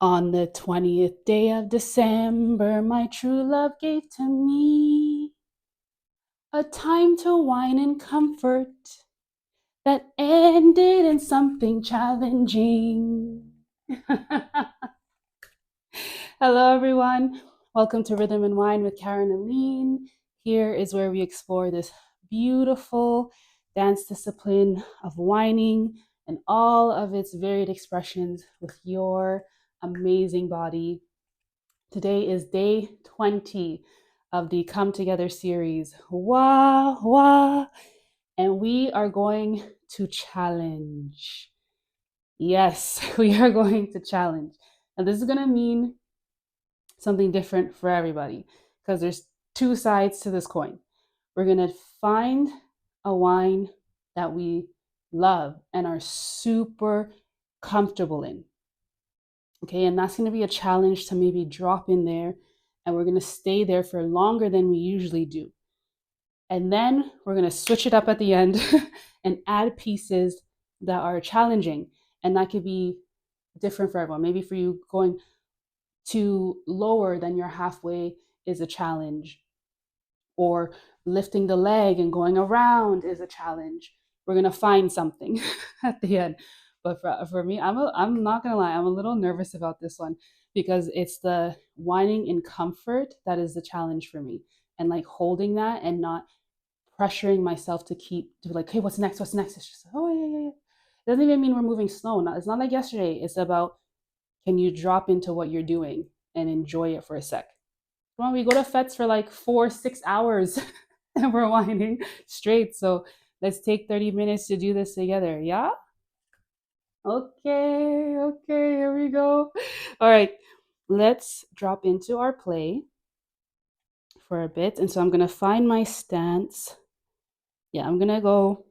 On the 20th day of December, my true love gave to me a time to whine and comfort that ended in something challenging. Hello, everyone. Welcome to Rhythm and Wine with Karen and Lean. Here is where we explore this beautiful dance discipline of whining and all of its varied expressions with your amazing body. Today is day 20 of the Come Together series. Wah, wah. And we are going to challenge. Yes, we are going to challenge. And this is going to mean something different for everybody because there's two sides to this coin. We're going to find a wine that we love and are super comfortable in. Okay, and that's going to be a challenge to maybe drop in there, and we're going to stay there for longer than we usually do. And then we're going to switch it up at the end and add pieces that are challenging. And that could be different for everyone. Maybe for you, going to lower than your halfway is a challenge, or lifting the leg and going around is a challenge. We're going to find something at the end. But for me, I'm not going to lie, I'm a little nervous about this one because it's the whining in comfort that is the challenge for me. And like holding that and not pressuring myself to keep to like, hey, what's next? What's next? It's just, oh, yeah. It doesn't even mean we're moving slow. It's not like yesterday. It's about, can you drop into what you're doing and enjoy it for a sec? Come on, we go to fets for like 4-6 hours and we're whining straight. So let's take 30 minutes to do this together. Yeah? Okay, here we go. All right, let's drop into our play for a bit. And so I'm going to find my stance. Yeah, I'm going to go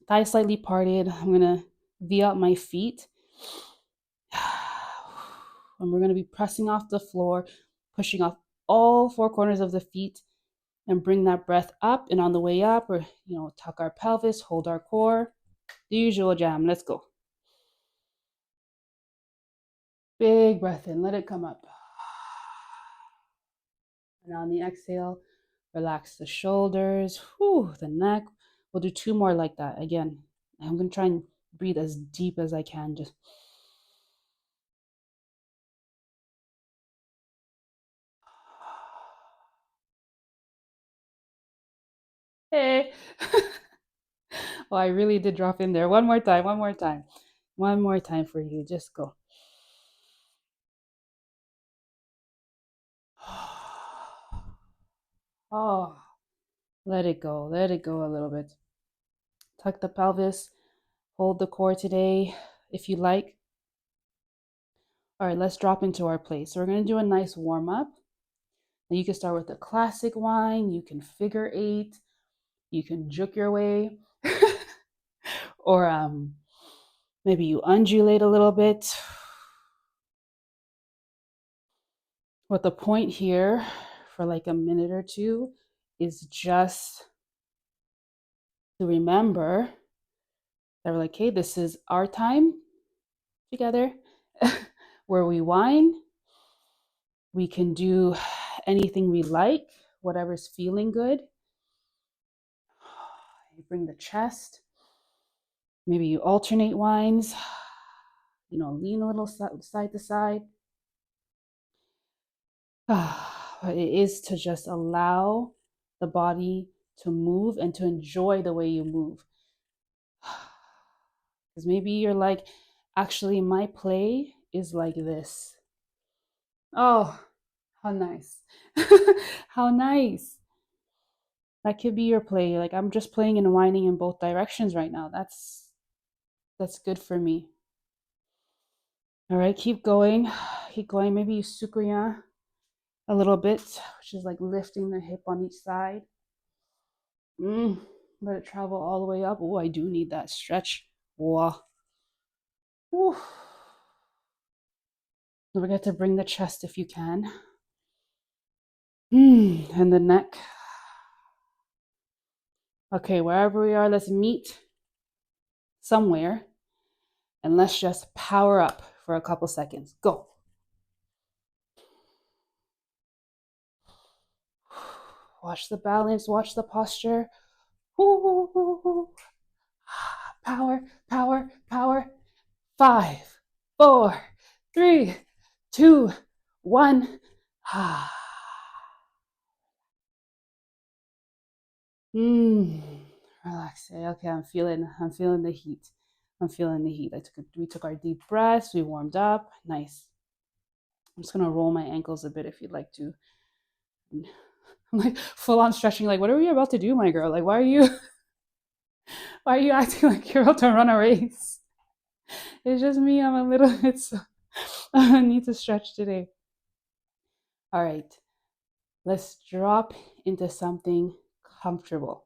thighs slightly parted. I'm going to V out my feet. And we're going to be pressing off the floor, pushing off all four corners of the feet, and bring that breath up. And on the way up, or tuck our pelvis, hold our core. The usual jam. Let's go. Big breath in, let it come up. And on the exhale, relax the shoulders, the neck. We'll do two more like that. Again, I'm going to try and breathe as deep as I can. Just hey. Oh, I really did drop in there. One more time. One more time for you. Just go. Oh, let it go. Let it go a little bit. Tuck the pelvis. Hold the core today if you like. All right, let's drop into our play. So we're going to do a nice warm up. Now you can start with a classic whine. You can figure eight. You can juke your way. Or maybe you undulate a little bit. What the point here for like a minute or two is just to remember that we're like, hey, this is our time together where we whine. We can do anything we like, whatever's feeling good. You bring the chest. Maybe you alternate whines. Lean a little side to side. But it is to just allow the body to move and to enjoy the way you move. Because maybe you're like, actually, my play is like this. Oh, how nice. How nice. That could be your play. Like, I'm just playing and whining in both directions right now. That's good for me. All right, keep going. Keep going. Maybe you sukuya a little bit, which is like lifting the hip on each side. Let it travel all the way up. Oh, I do need that stretch. Whoa. Don't forget to bring the chest if you can. And the neck. Okay, wherever we are, let's meet somewhere and let's just power up for a couple seconds. Go. Watch the balance, watch the posture. Power, power, power. 5, 4, 3, 2, 1. Relax. Okay, I'm feeling the heat. I'm feeling the heat. We took our deep breaths, we warmed up. Nice. I'm just gonna roll my ankles a bit if you'd like to. I'm like full on stretching, like, what are we about to do, my girl? Like, why are you acting like you're about to run a race? It's just me. I'm a little bit so I need to stretch today. All right. Let's drop into something comfortable.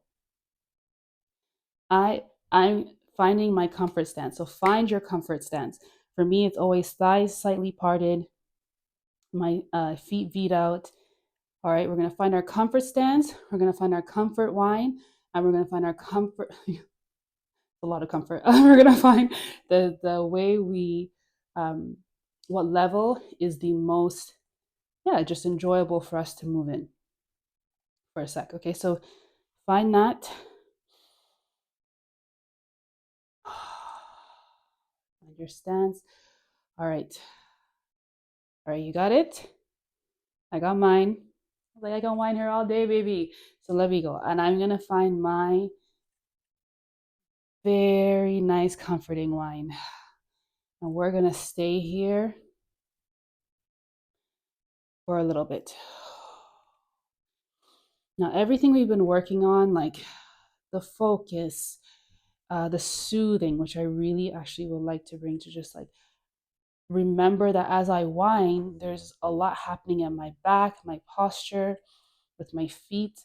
I'm finding my comfort stance. So find your comfort stance. For me, it's always thighs slightly parted, my feet V'd out. All right, we're gonna find our comfort stance. We're gonna find our comfort whine, and we're gonna find our comfort. A lot of comfort. We're gonna find the way we, what level is the most, yeah, just enjoyable for us to move in for a sec. Okay, so find that. Find your stance. All right, you got it. I got mine. Like, I can whine here all day, baby. So let me go, and I'm gonna find my very nice, comforting whine, and we're gonna stay here for a little bit. Now, everything we've been working on, like the focus, the soothing, which I really actually would like to bring to just like remember that as I whine, there's a lot happening in my back, my posture, with my feet.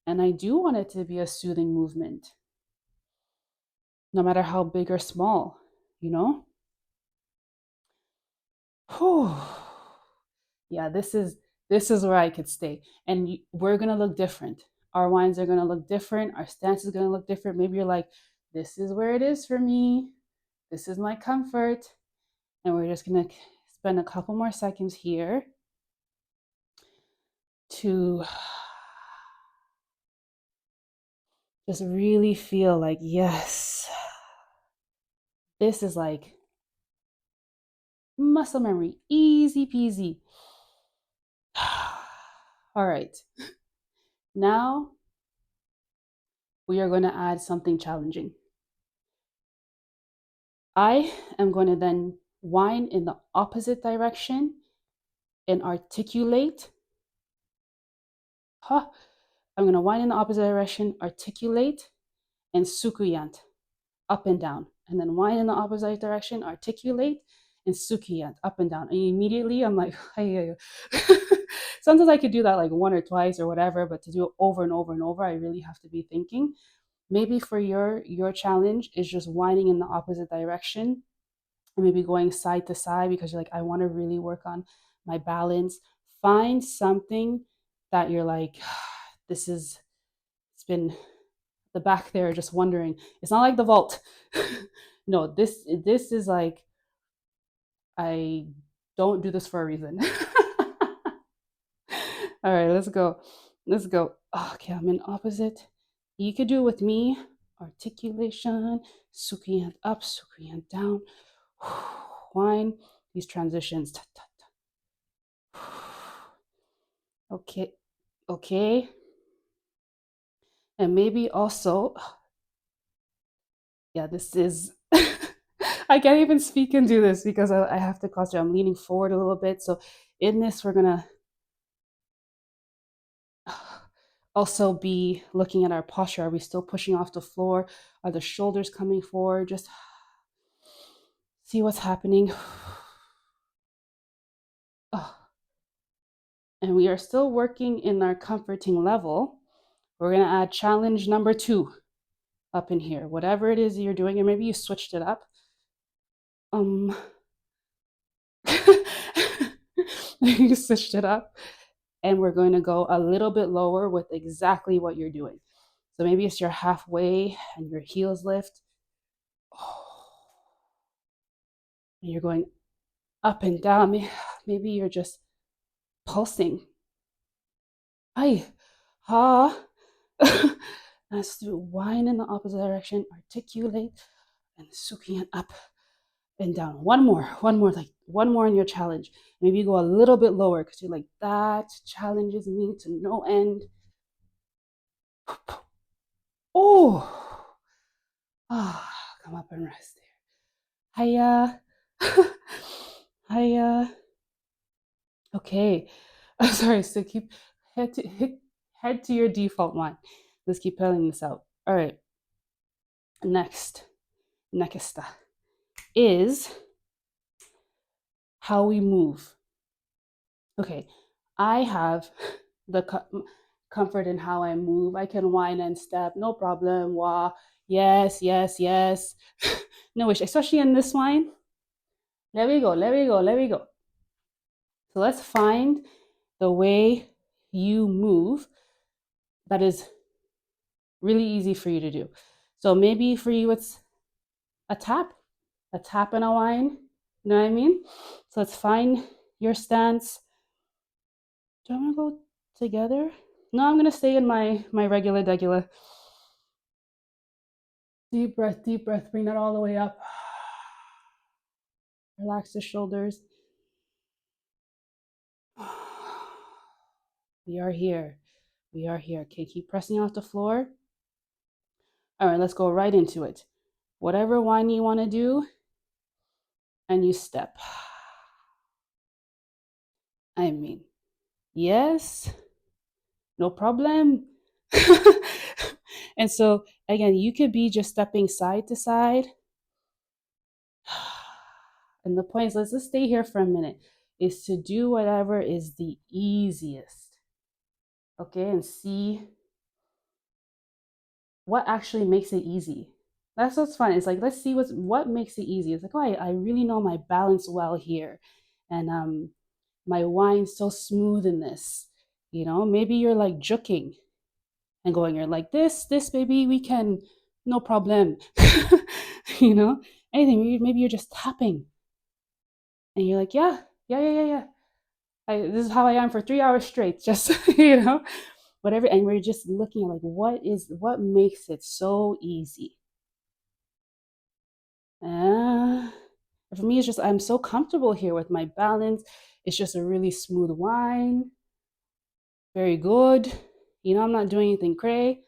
And I do want it to be a soothing movement, no matter how big or small, you know? Whew. Yeah, this is where I could stay. And we're gonna look different. Our wines are gonna look different. Our stance is gonna look different. Maybe you're like, this is where it is for me. This is my comfort. And we're just gonna spend a couple more seconds here to just really feel like, yes, this is like muscle memory, easy peasy. All right, now we are going to add something challenging. I am going to then whine in the opposite direction and articulate. I'm going to whine in the opposite direction, articulate, and sukuyant, up and down. And then whine in the opposite direction, articulate, and sukuyant, up and down. And immediately I'm like, hey. Sometimes I could do that like one or twice or whatever, but to do it over and over and over, I really have to be thinking. Maybe for your challenge is just whining in the opposite direction and maybe going side to side because you're like, I want to really work on my balance. Find something that you're like, it's been the back there just wondering. It's not like the vault. No, this is like, I don't do this for a reason. All right, let's go. Let's go. Okay, I'm in opposite. You could do it with me. Articulation, sukiyant up, sukiyant down. Whine these transitions. Okay, okay. And maybe also, yeah, this is, I can't even speak and do this because I have to concentrate. I'm leaning forward a little bit. So in this, we're gonna also be looking at our posture. Are we still pushing off the floor? Are the shoulders coming forward? Just see what's happening. And we are still working in our comforting level. We're gonna add challenge number 2 up in here. Whatever it is you're doing, or maybe you switched it up. You switched it up. And we're going to go a little bit lower with exactly what you're doing. So maybe it's you're halfway and your heels lift. And you're going up and down. Maybe you're just pulsing. Ay, ha. Let's do whine in the opposite direction, articulate, and suking it up and down. One more, like one more in your challenge. Maybe you go a little bit lower because you're like, that challenges me to no end. Oh, come up and rest there. Hiya. Hiya. Okay. Sorry, so keep head to your default one. Let's keep filling this out. All right. Next is how we move. Okay, I have the comfort in how I move. I can whine and step, no problem. Wah, yes, yes, yes. No wish, especially in this whine. Let me go, let me go, let me go. So let's find the way you move that is really easy for you to do. So maybe for you it's a tap and a whine. You know what I mean? So let's find your stance. Do I want to go together? No, I'm gonna stay in my regular degular. Deep breath, deep breath. Bring that all the way up. Relax the shoulders. We are here. We are here. Okay, keep pressing off the floor. All right, let's go right into it. Whatever whine you want to do, and you step. I mean, yes, no problem. And so, again, you could be just stepping side to side. And the point is, let's just stay here for a minute, is to do whatever is the easiest. Okay, and see what actually makes it easy. That's what's fun. It's like, let's see what makes it easy. It's like, oh, I really know my balance well here. And my wine's so smooth in this. You know, maybe you're like juking and going, you're like, this baby, we can, no problem. You know, anything. Maybe you're just tapping and you're like, yeah. This is how I am for 3 hours straight. Just, you know, whatever. And we're just looking at like, what makes it so easy? For me, it's just, I'm so comfortable here with my balance. It's just a really smooth whine. Very good. You know, I'm not doing anything cray.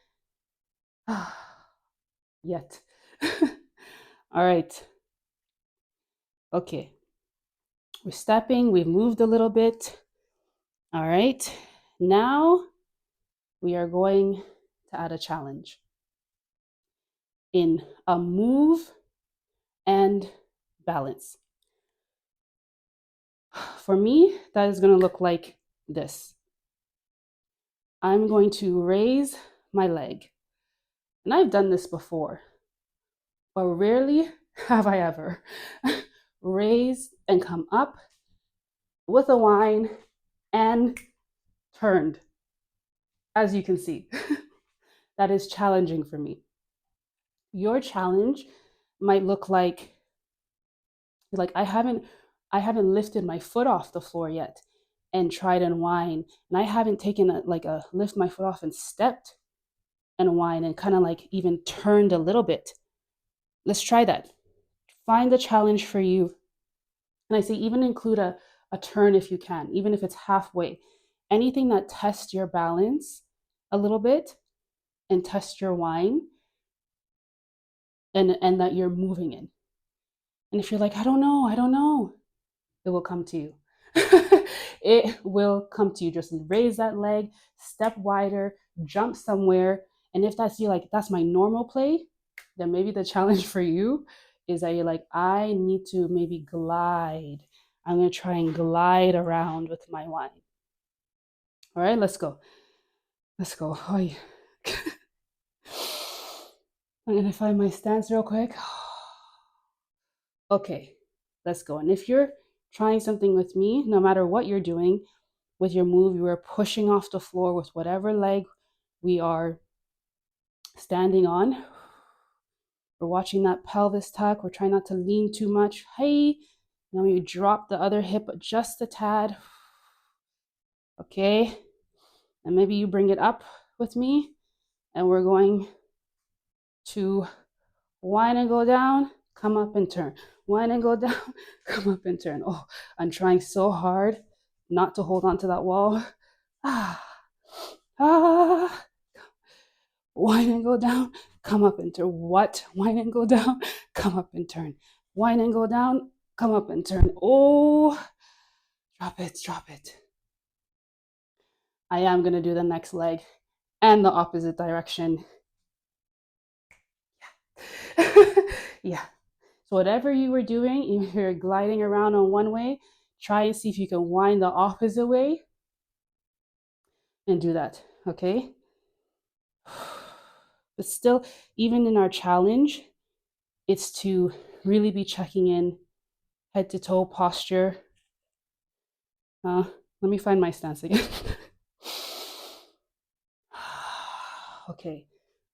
Yet. All right. Okay. We're stepping. We've moved a little bit. All right. Now we are going to add a challenge in a move and balance. For me, that is going to look like this. I'm going to raise my leg. And I've done this before, but rarely have I ever raised and come up with a whine and turned. As you can see, that is challenging for me. Your challenge might look like I haven't lifted my foot off the floor yet and tried and whine, and I haven't taken a lift my foot off and stepped and whine and kind of like even turned a little bit. Let's try that. Find the challenge for you. And I say even include a turn if you can, even if it's halfway. Anything that tests your balance a little bit and test your whine and that you're moving in. And if you're like, I don't know, it will come to you. It will come to you. Just raise that leg, step wider, jump somewhere. And if that's you, like, that's my normal play, then maybe the challenge for you is that you're like, I need to maybe glide. I'm going to try and glide around with my whine. All right, let's go. Let's go. I'm going to find my stance real quick. Okay, let's go. And if you're trying something with me, no matter what you're doing with your move, you are pushing off the floor with whatever leg we are standing on. We're watching that pelvis tuck. We're trying not to lean too much. Hey, Now you drop the other hip just a tad. Okay. And maybe you bring it up with me, and we're going to wind and go down, come up and turn. Wind and go down, come up and turn. Oh, I'm trying so hard not to hold on to that wall. Ah, ah. Wind and go down, come up and turn. What? Wind and go down, come up and turn. Wind and go down, come up and turn. Oh, drop it, drop it. I am going to do the next leg and the opposite direction. Yeah. So whatever you were doing, if you're gliding around on one way, try and see if you can wind the opposite way and do that, okay? But still, even in our challenge, it's to really be checking in, head to toe posture. Let me find my stance again. Okay,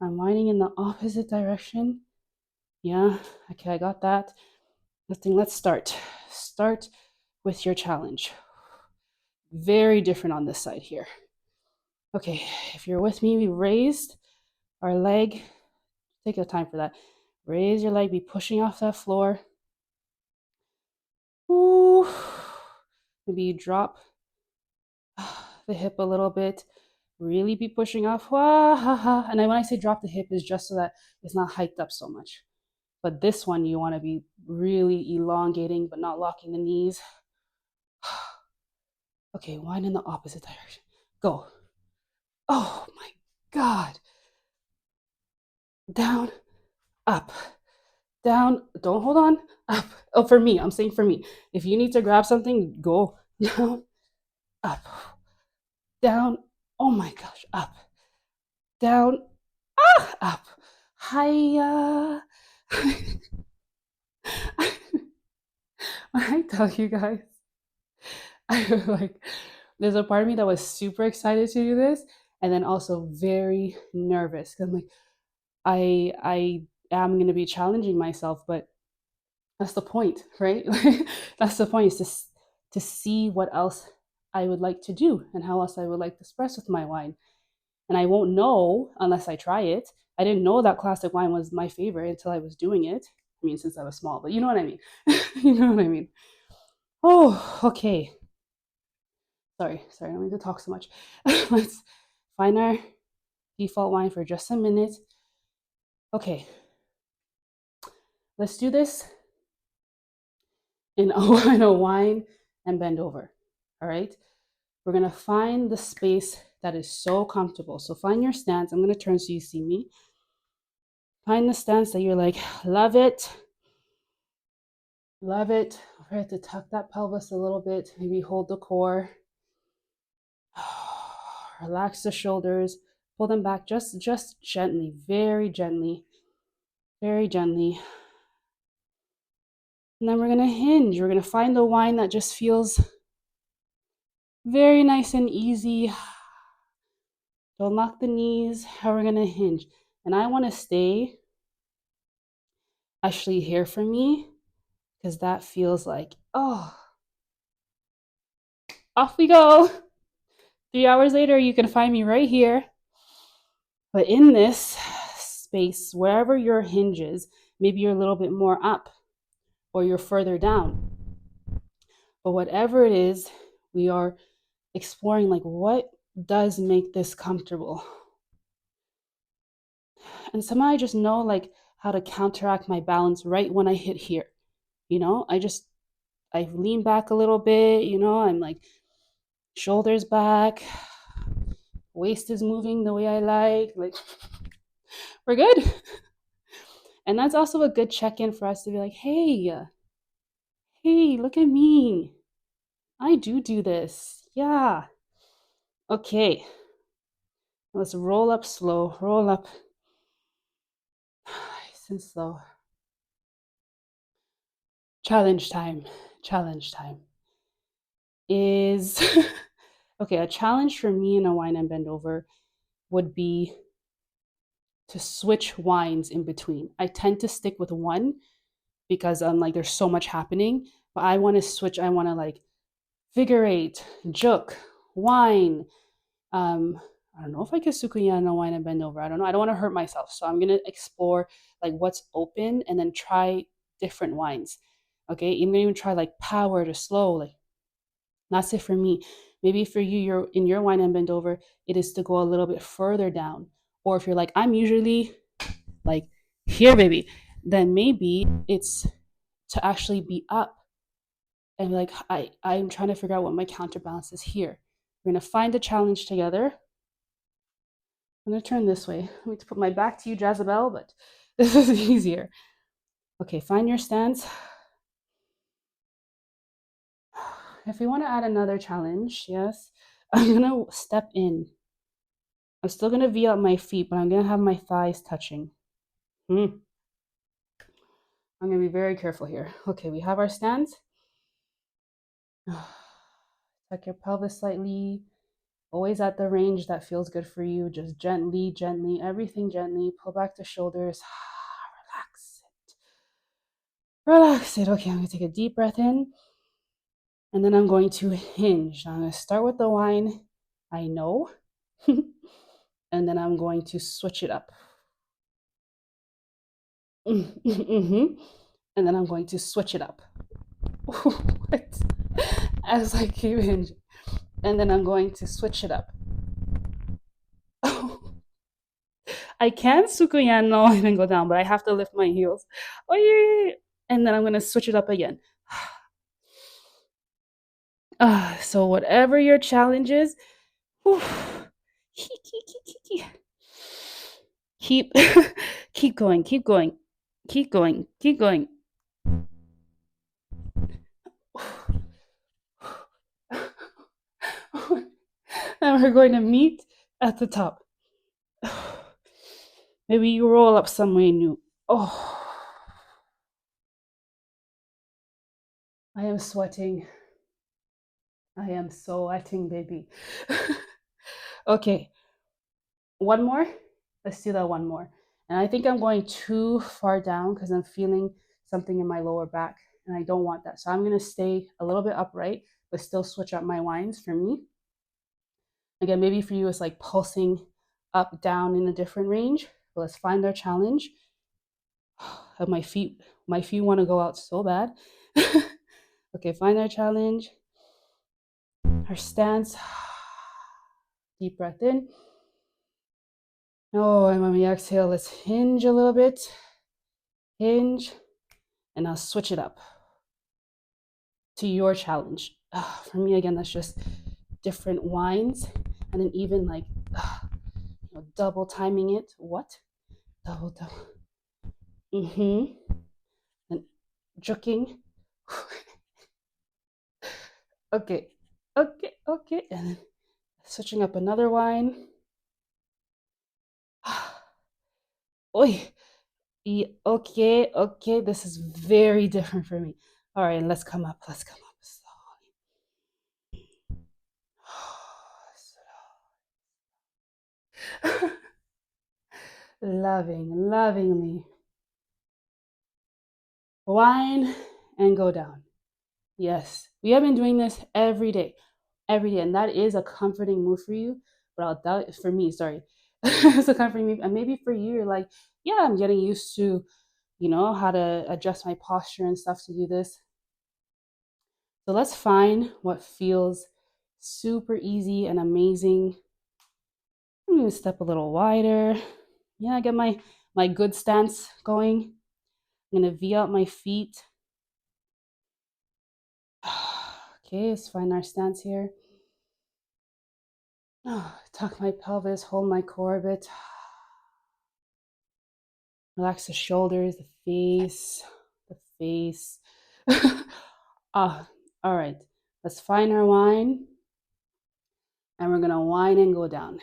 I'm winding in the opposite direction. Yeah, okay, I got that. Let's start. Start with your challenge. Very different on this side here. Okay, if you're with me, we raised our leg. Take your time for that. Raise your leg, be pushing off that floor. Ooh. Maybe you drop the hip a little bit. Really be pushing off. And when I say drop the hip, is just so that it's not hiked up so much. But this one, you want to be really elongating, but not locking the knees. Okay, wind in the opposite direction. Go. Oh my God. Down, up, down. Don't hold on. Up. Oh, for me, I'm saying for me. If you need to grab something, go. Down, up, down. Oh my gosh. Up, down, up. Hiya. When I tell you guys, I was like, there's a part of me that was super excited to do this, and then also very nervous. I'm like, I am going to be challenging myself, but that's the point, right? That's the point, is to see what else I would like to do and how else I would like to express with my wine. And I won't know unless I try it. I didn't know that classic wine was my favorite until I was doing it. I mean, since I was small, but you know what I mean. You know what I mean. Oh, okay. Sorry, I don't mean to talk so much. Let's find our default wine for just a minute. Okay, let's do this in a wine and bend over. All right, we're gonna find the space that is so comfortable. So find your stance. I'm gonna turn so you see me. Find the stance that you're like, love it. Love it. We're to tuck that pelvis a little bit. Maybe hold the core. Relax the shoulders. Pull them back just gently, very gently, very gently. And then we're going to hinge. We're going to find the wine that just feels very nice and easy. Don't lock the knees. How we're going to hinge. And I want to stay actually here for me, because that feels like, oh, off we go. 3 hours later, you can find me right here. But in this space, wherever your hinge is, maybe you're a little bit more up or you're further down. But whatever it is, we are exploring, like, what does make this comfortable? And somehow I just know, like, how to counteract my balance right when I hit here. You know, I lean back a little bit, you know, I'm like, shoulders back, waist is moving the way I like, we're good. And that's also a good check-in for us to be like, hey, look at me. I do this. Yeah. Okay. Let's roll up slow, roll up. Nice and slow. Challenge time is okay. A challenge for me in a wine and bend over would be to switch wines in between. I tend to stick with one because I'm like, there's so much happening, but I want to switch. I want to like figure eight, juk, wine. Um, I don't know if I could Sukuyana wine and bend over. I don't know. I don't want to hurt myself. So I'm gonna explore like what's open and then try different wines. Okay. I'm gonna even try like power to slow. Like that's it for me. Maybe for you, you're in your wine and bend over, it is to go a little bit further down. Or if you're like, I'm usually like here, baby, then maybe it's to actually be up and like I'm trying to figure out what my counterbalance is here. We're gonna find the challenge together. I'm gonna turn this way. I need to put my back to you, Jezebel, but this is easier. Okay, find your stance. If we want to add another challenge, yes, I'm gonna step in. I'm still gonna V up my feet, but I'm gonna have my thighs touching. I'm gonna be very careful here. Okay, we have our stance. Tuck your pelvis slightly. Always at the range that feels good for you. Just gently, gently, everything gently. Pull back the shoulders. Relax it. Relax it. Okay, I'm gonna take a deep breath in. And then I'm going to hinge. I'm gonna start with the wine. I know. And then I'm going to switch it up. And then I'm going to switch it up. What? As I keep hinging. And then I'm going to switch it up. I can Sukuyan no and go down, but I have to lift my heels. Oh yeah. And then I'm gonna switch it up again. So whatever your challenge is, keep keep going, keep going, keep going, keep going. And we're going to meet at the top. Maybe you roll up somewhere new. Oh, I am sweating. I am sweating, baby. Okay, one more. Let's do that one more. And I think I'm going too far down because I'm feeling something in my lower back and I don't want that. So I'm going to stay a little bit upright, but still switch up my wines for me. Again, maybe for you, it's like pulsing up, down in a different range. But let's find our challenge. My feet want to go out so bad. Okay, find our challenge. Our stance. Deep breath in. Oh, and when we exhale, let's hinge a little bit. Hinge. And I'll switch it up to your challenge. For me, again, that's just different wines. And then even like double timing it. What? Double. And juking. Okay. And then switching up another wine. Oi. Okay. This is very different for me. All right, let's come up. Slowly. Lovingly. Wine and go down. Yes, we have been doing this every day, and that is a comforting move for you. But I'll doubt for me. Sorry, it's a comforting move, and maybe for you, you're like, yeah, I'm getting used to, how to adjust my posture and stuff to do this. So let's find what feels super easy and amazing. I'm gonna step a little wider. Yeah, get my good stance going. I'm gonna V out my feet. Okay, let's find our stance here. Tuck my pelvis, hold my core a bit. Relax the shoulders, the face. All right. Let's find our wine. And we're gonna wine and go down.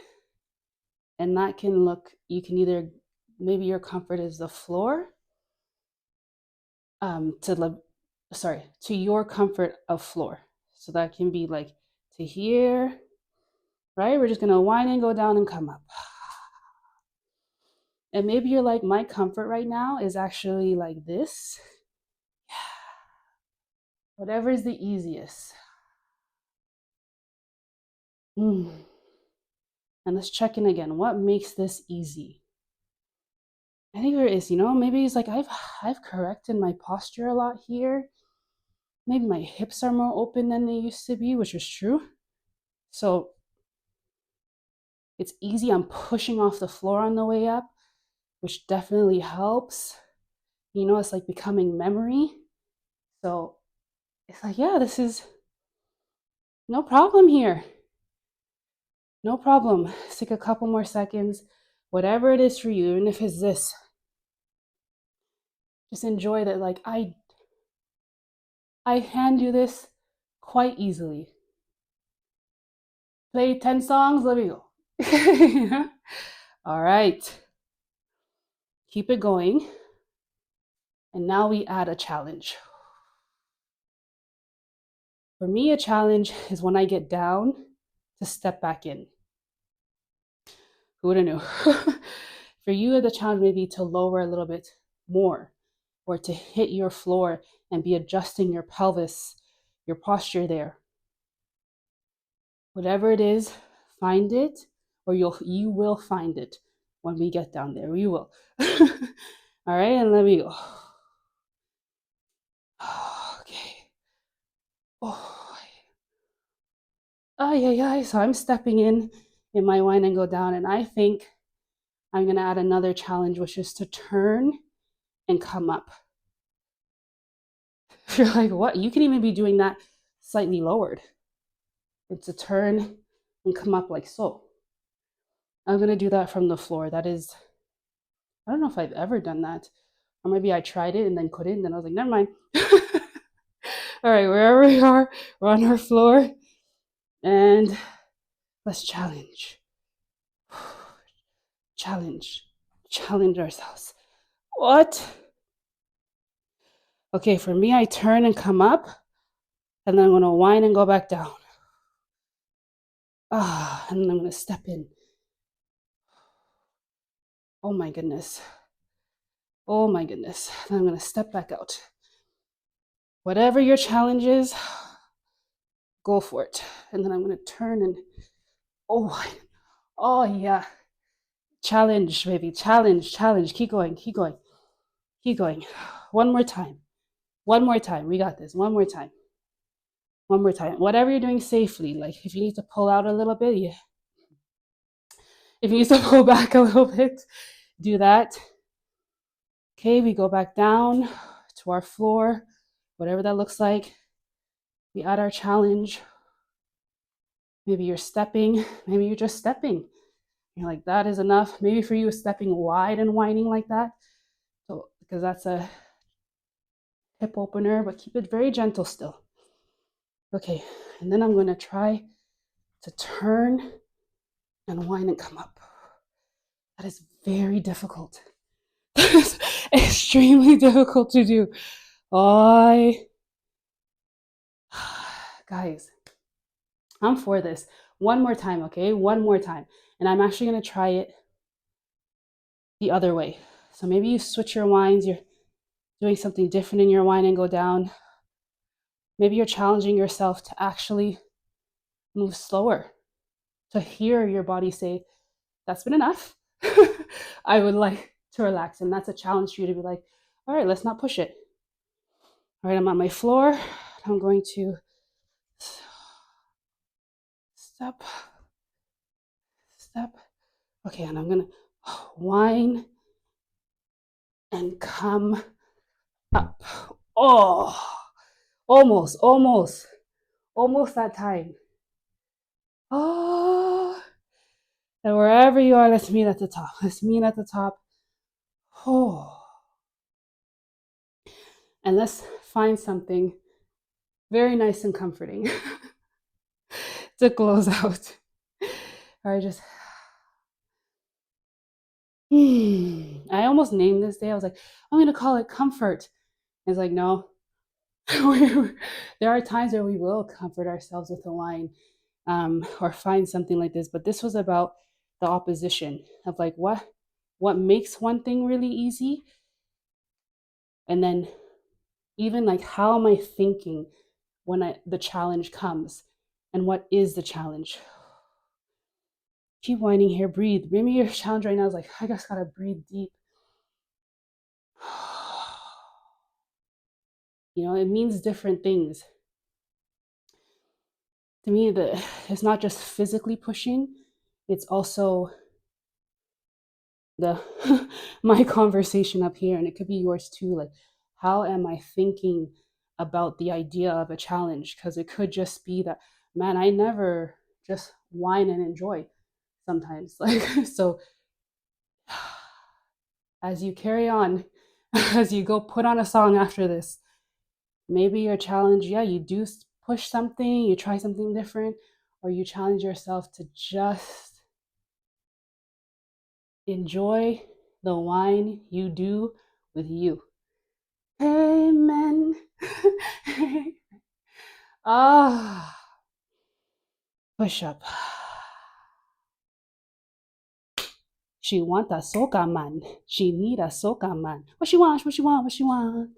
And that can look, you can either, maybe your comfort is the floor, to your comfort of floor. So that can be like to here, right? We're just gonna wine and go down and come up. And maybe you're like, my comfort right now is actually like this. Whatever is the easiest. And let's check in again. What makes this easy? I think there is, maybe it's like I've corrected my posture a lot here. Maybe my hips are more open than they used to be, which is true. So it's easy. I'm pushing off the floor on the way up, which definitely helps. It's like becoming memory. So it's like, yeah, this is no problem here. No problem. Let's take a couple more seconds. Whatever it is for you, even if it's this, just enjoy that. Like I can do this quite easily. Play 10 songs, let me go. All right. Keep it going. And now we add a challenge. For me, a challenge is when I get down to step back in. Who would have knew? For you, the challenge may be to lower a little bit more or to hit your floor and be adjusting your pelvis, your posture there. Whatever it is, find it, or you will find it when we get down there. You will. All right, and let me go. Okay. Oh, yeah. So I'm stepping in my wine and go down, and I think I'm gonna add another challenge, which is to turn and come up. You're like, what? You can even be doing that slightly lowered. It's a turn and come up like so. I'm gonna do that from the floor. That is, I don't know if I've ever done that. Or maybe I tried it and then couldn't, and then I was like, never mind. All right, wherever we are, we're on our floor. And let's challenge. Challenge ourselves. What? Okay, for me, I turn and come up, and then I'm gonna whine and go back down. And then I'm gonna step in. Oh my goodness. And then I'm gonna step back out. Whatever your challenge is, go for it. And then I'm gonna turn and oh yeah. Challenge, baby. Challenge. Keep going. One more time. We got this. One more time. Whatever you're doing safely. Like if you need to pull out a little bit, yeah. If you need to pull back a little bit, do that. Okay, we go back down to our floor, whatever that looks like. We add our challenge. Maybe you're stepping. Maybe you're just stepping. You're like, that is enough. Maybe for you, stepping wide and whining like that. So, because that's a hip opener, but keep it very gentle still. Okay, and then I'm going to try to turn and whine and come up. That is very difficult. That is extremely difficult to do. Guys, I'm for this. One more time, okay? One more time. And I'm actually going to try it the other way. So maybe you switch your whines, you're doing something different in your whine and go down. Maybe you're challenging yourself to actually move slower, to hear your body say, that's been enough. I would like to relax. And that's a challenge for you to be like, all right, let's not push it. All right, I'm on my floor. I'm going to step. Okay, and I'm going to whine and come up. Oh, almost that time. Oh, and wherever you are, let's meet at the top. Oh, and let's find something very nice and comforting to close out. All right, just. I almost named this day. I was like, I'm going to call it comfort. It's like, no. There are times where we will comfort ourselves with a wine or find something like this. But this was about the opposition of like what makes one thing really easy, and then Even like, how am I thinking when the challenge comes? And what is the challenge? Keep whining here, breathe. Maybe your challenge right now is like, I just gotta breathe deep. You know, it means different things. To me, it's not just physically pushing, it's also the my conversation up here, and it could be yours too. Like, how am I thinking about the idea of a challenge? Because it could just be that, man, I never just whine and enjoy sometimes. Like, so as you carry on, as you go put on a song after this, maybe your challenge, yeah, you do push something, you try something different, or you challenge yourself to just enjoy the wine you do with you. Amen. Ah, push up. She want a soca man. She need a soca man. What she want? What she want? What she want?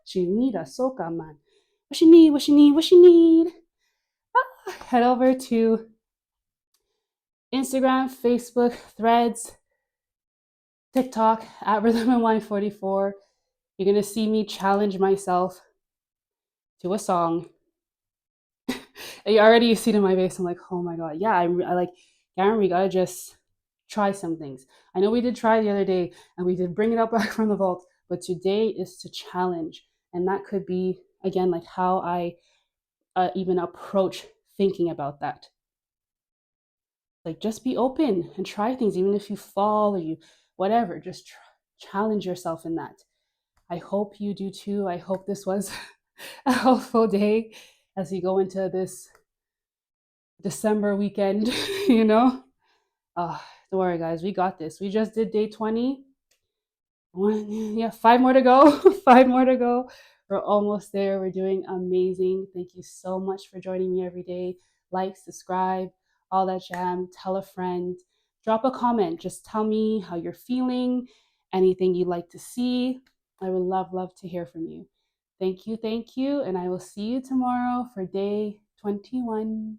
She need a soca man. What she need? What she need? What she need? Head over to Instagram, Facebook, Threads, TikTok at Rhythm and Wine 44. You're gonna see me challenge myself to a song. You already see it in my face. I'm like, oh my god, yeah. I like, Karen. We gotta just try some things. I know we did try the other day, and we did bring it up back from the vault. But today is to challenge, and that could be again like how I even approach thinking about that. Like, just be open and try things, even if you fall or you whatever. Just challenge yourself in that. I hope you do too. I hope this was a helpful day as you go into this December weekend, you know? Oh, don't worry, guys. We got this. We just did day 20. Yeah, 5 more to go. 5 more to go. We're almost there. We're doing amazing. Thank you so much for joining me every day. Like, subscribe, all that jam. Tell a friend. Drop a comment. Just tell me how you're feeling, anything you'd like to see. I would love to hear from you. Thank you. And I will see you tomorrow for day 21.